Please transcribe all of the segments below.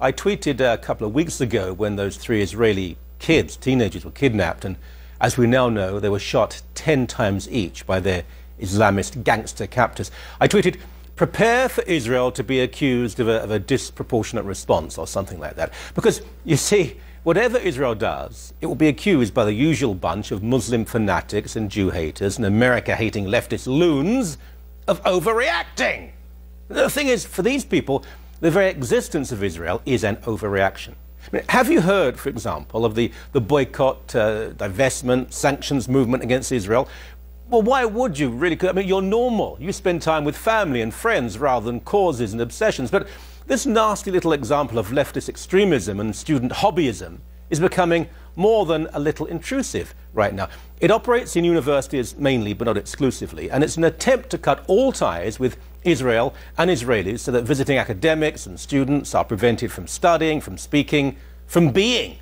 I tweeted a couple of weeks ago when those 3 Israeli kids, teenagers, were kidnapped, and as we now know, they were shot 10 times each by their Islamist gangster captors. I tweeted, "Prepare for Israel to be accused of a disproportionate response," or something like that. Because, you see, whatever Israel does, it will be accused by the usual bunch of Muslim fanatics and Jew haters and America-hating leftist loons of overreacting. The thing is, for these people, the very existence of Israel is an overreaction. I mean, have you heard, for example, of the boycott, divestment, sanctions movement against Israel? Well, why would you really? I mean, you're normal. You spend time with family and friends rather than causes and obsessions. But this nasty little example of leftist extremism and student hobbyism is becoming more than a little intrusive right now. It operates in universities mainly, but not exclusively, and it's an attempt to cut all ties with Israel and Israelis so that visiting academics and students are prevented from studying, from speaking, from being.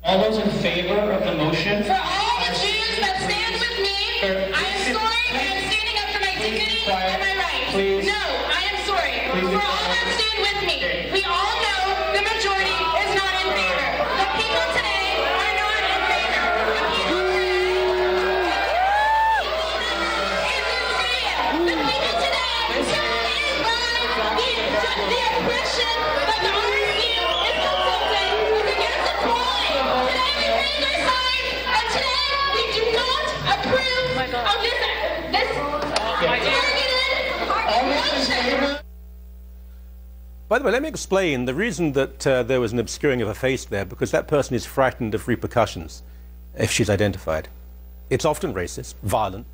All those in favor of the motion? For all the Jews that stand with me, I am sorry, I am standing up for my dignity and my rights. Please. No, I am sorry. For all that stand with me, we all know the majority is not in favor. The people today are not in favor. The people today stand by the oppression that the RSU is consulting against the crime. Today we raise our sign, and today we do not approve of this targeted. By the way, let me explain the reason that there was an obscuring of her face there, because that person is frightened of repercussions if she's identified. It's often racist, violent,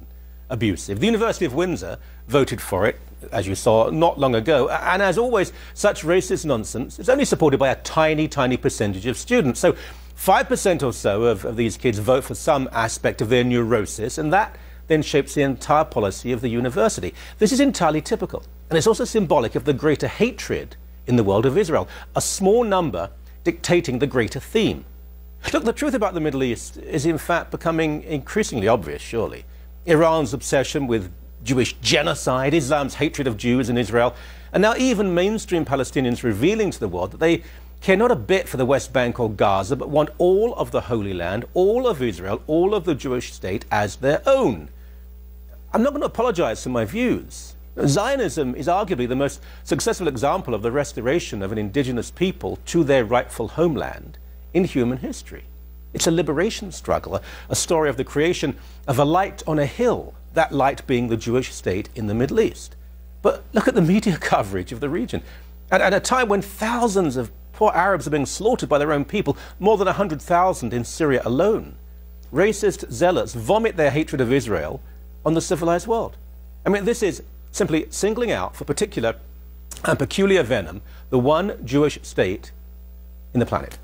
abusive. The University of Windsor voted for it, as you saw, not long ago. And as always, such racist nonsense is only supported by a tiny, tiny percentage of students. So 5% or so of these kids vote for some aspect of their neurosis, and that then shapes the entire policy of the university. This is entirely typical. And it's also symbolic of the greater hatred in the world of Israel, a small number dictating the greater theme. Look, the truth about the Middle East is in fact becoming increasingly obvious, surely. Iran's obsession with Jewish genocide, Islam's hatred of Jews in Israel, and now even mainstream Palestinians revealing to the world that they care not a bit for the West Bank or Gaza, but want all of the Holy Land, all of Israel, all of the Jewish state as their own. I'm not going to apologize for my views. Zionism is arguably the most successful example of the restoration of an indigenous people to their rightful homeland in human history. It's a liberation struggle, a story of the creation of a light on a hill, that light being the Jewish state in the Middle East. But look at the media coverage of the region. At a time when thousands of poor Arabs are being slaughtered by their own people, more than 100,000 in Syria alone, racist zealots vomit their hatred of Israel on the civilized world. I mean, this is simply singling out for particular and peculiar venom the one Jewish state in the planet.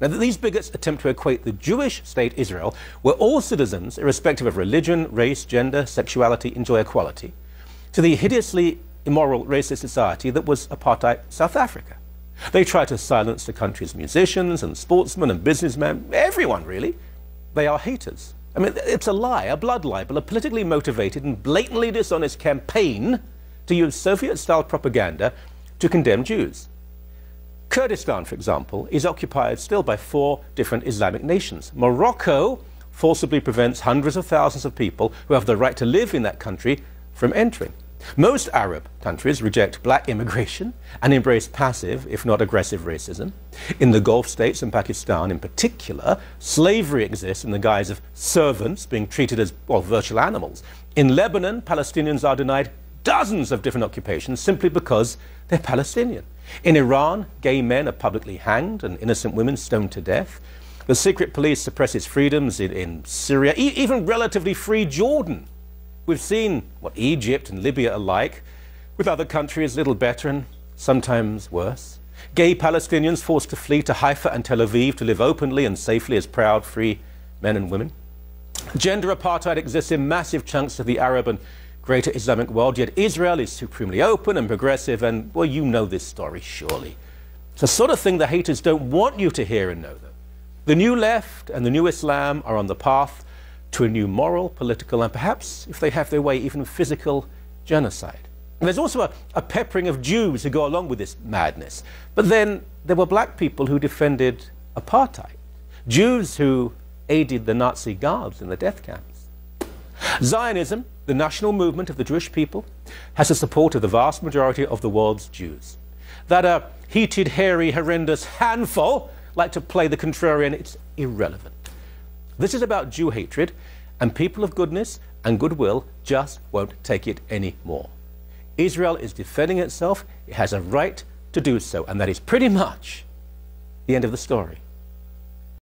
Now, these bigots attempt to equate the Jewish state Israel, where all citizens, irrespective of religion, race, gender, sexuality, enjoy equality, to the hideously immoral racist society that was apartheid South Africa. They try to silence the country's musicians and sportsmen and businessmen, everyone really. They are haters. I mean, it's a lie, a blood libel, a politically motivated and blatantly dishonest campaign to use Soviet-style propaganda to condemn Jews. Kurdistan, for example, is occupied still by 4 different Islamic nations. Morocco forcibly prevents hundreds of thousands of people who have the right to live in that country from entering. Most Arab countries reject black immigration and embrace passive, if not aggressive, racism. In the Gulf states and Pakistan in particular, slavery exists in the guise of servants being treated as, well, virtual animals. In Lebanon, Palestinians are denied dozens of different occupations simply because they're Palestinian. In Iran, gay men are publicly hanged and innocent women stoned to death. The secret police suppresses freedoms in Syria, even relatively free Jordan. We've seen what Egypt and Libya are like, with other countries little better and sometimes worse. Gay Palestinians forced to flee to Haifa and Tel Aviv to live openly and safely as proud, free men and women. Gender apartheid exists in massive chunks of the Arab and greater Islamic world, yet Israel is supremely open and progressive, and, well, you know this story, surely. It's the sort of thing the haters don't want you to hear and know, though. The new left and the new Islam are on the path to a new moral, political, and perhaps, if they have their way, even physical genocide. And there's also a peppering of Jews who go along with this madness. But then there were black people who defended apartheid, Jews who aided the Nazi guards in the death camps. Zionism, the national movement of the Jewish people, has the support of the vast majority of the world's Jews. That heated, hairy, horrendous handful like to play the contrarian, it's irrelevant. This is about Jew hatred, and people of goodness and goodwill just won't take it anymore. Israel is defending itself. It has a right to do so, and that is pretty much the end of the story.